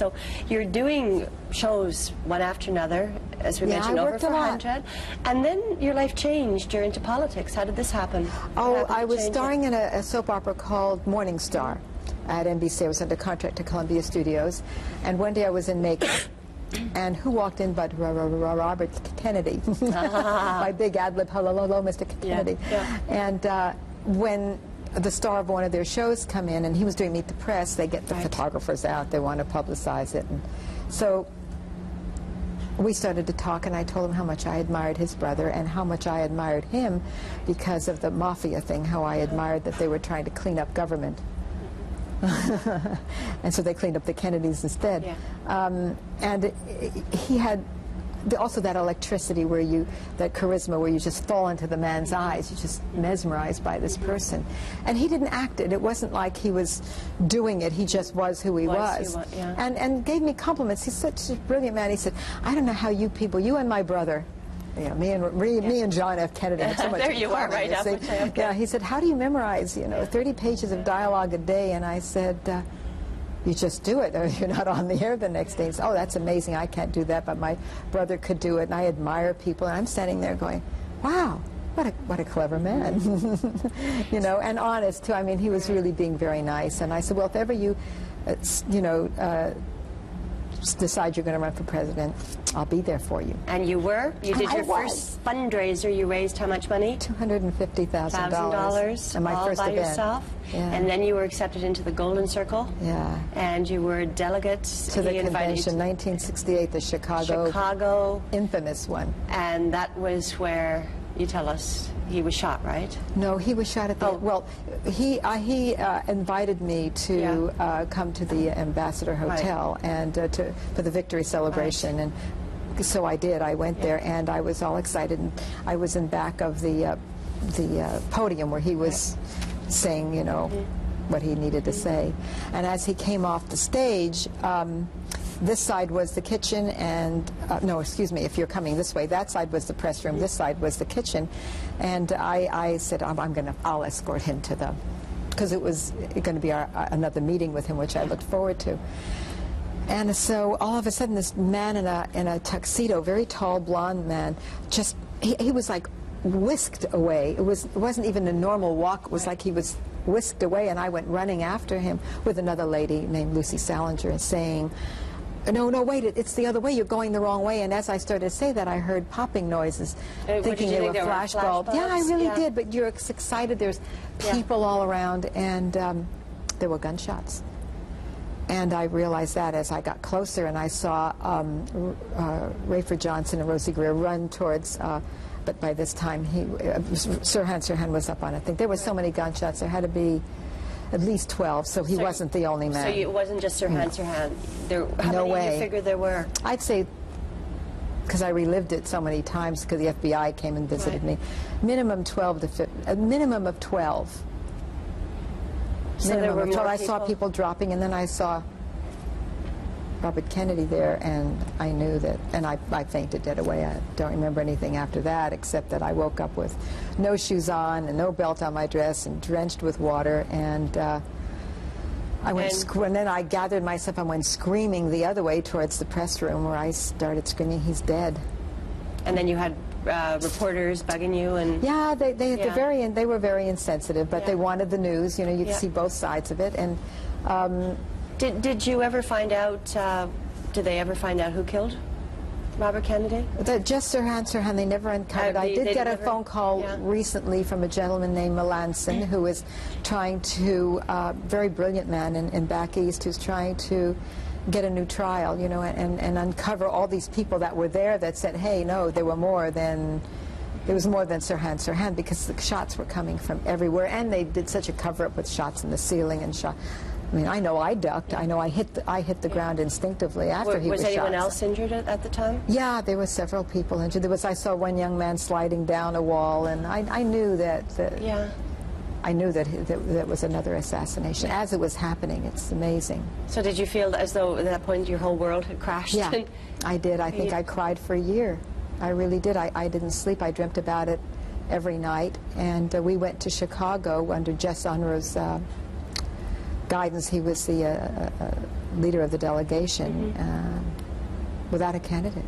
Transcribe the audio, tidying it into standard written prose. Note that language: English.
So you're doing shows one after another, as we mentioned, over 400. And then your life changed. You're into politics. How did this happen? Oh, I was starring in a soap opera called Morning Star at NBC. I was under contract to Columbia Studios. And one day I was in makeup. And who walked in but Robert Kennedy, my big ad-lib, hello, Mr. Kennedy. Yeah. And when the star of one of their shows come in, and he was doing Meet the Press, they get the photographers out, they want to publicize it. And so we started to talk, and I told him how much I admired his brother and how much I admired him because of the mafia thing, how I admired that they were trying to clean up government. And so they cleaned up the Kennedys instead. Yeah. And he had also that electricity where you, that charisma where you just fall into the man's eyes. You're just mesmerized by this person. And he didn't act it. It wasn't like he was doing it. He just was who he was. Yeah. And gave me compliments. He's such a brilliant man. He said, I don't know how you people, you and my brother, me and John F. Kennedy had so much there you are, right up. Yeah, he said, how do you memorize, 30 pages of dialogue a day? And I said, you just do it, or you're not on the air the next day. He said, oh, that's amazing, I can't do that, but my brother could do it, and I admire people, and I'm standing there going, wow, what a clever man. And honest, too. I mean, he was really being very nice, and I said, well, if ever you, decide you're going to run for president, I'll be there for you. And you were? You did your first fundraiser. You raised how much money? $250,000. And my all first by event. Yourself? Yeah. And then you were accepted into the Golden Circle? Yeah. And you were a delegate to the convention, 1968, the Chicago infamous one. And that was where, you tell us, he was shot, right? No, he was shot at the... Well, he invited me to come to the Ambassador Hotel and for the victory celebration, and so I did. I went there, and I was all excited, and I was in back of the podium where he was saying, what he needed to say. And as he came off the stage, this side was the kitchen, and no, excuse me, if you're coming this way, that side was the press room, this side was the kitchen, and I said, I'll escort him to the, because it was going to be another meeting with him, which I looked forward to. And so all of a sudden, this man in a tuxedo, very tall, blonde man, just he was like whisked away. It wasn't even a normal walk. It was like he was whisked away, and I went running after him with another lady named Lucy Salinger, saying, no, wait, it's the other way, you're going the wrong way. And as I started to say that, I heard popping noises, thinking they were flashbulbs. Yeah, I really did, but you're excited, there's people all around, and there were gunshots. And I realized that as I got closer, and I saw Rayford Johnson and Rosie Greer run towards, but by this time, Sirhan Sirhan was up on it. I think there were so many gunshots, there had to be at least 12, so he wasn't the only man. So it wasn't just Sirhan Sirhan. How no many way. Do you figure there were? I'd say, because I relived it so many times, because the FBI came and visited me, minimum 12 to 15, a minimum of 12. So there were more people? I saw people dropping, and then I saw Robert Kennedy there, and I knew that, and I fainted dead away. I don't remember anything after that, except that I woke up with no shoes on and no belt on my dress and drenched with water, and I went, and then I gathered myself and went screaming the other way towards the press room, where I started screaming, he's dead. And then you had reporters bugging you, and yeah, they were very insensitive, but they wanted the news. You could see both sides of it, and. Did you ever find out, did they ever find out who killed Robert Kennedy? Just Sirhan Sirhan, they never uncovered. I did get a phone call recently from a gentleman named Melanson, who is trying to, very brilliant man in back east, who's trying to get a new trial, and uncover all these people that were there that said, hey, no, there was more than Sirhan Sirhan, because the shots were coming from everywhere, and they did such a cover-up with shots in the ceiling and shot. I mean, I know I ducked. I know I hit the ground instinctively after he was shot. Was anyone else injured at the time? Yeah, there were several people injured. I saw one young man sliding down a wall, and I knew that. I knew that was another assassination as it was happening. It's amazing. So did you feel as though at that point your whole world had crashed? Yeah, I did. I think I cried for a year. I really did. I didn't sleep. I dreamt about it every night. And we went to Chicago under Jess Unruh's guidance, he was the leader of the delegation without a candidate.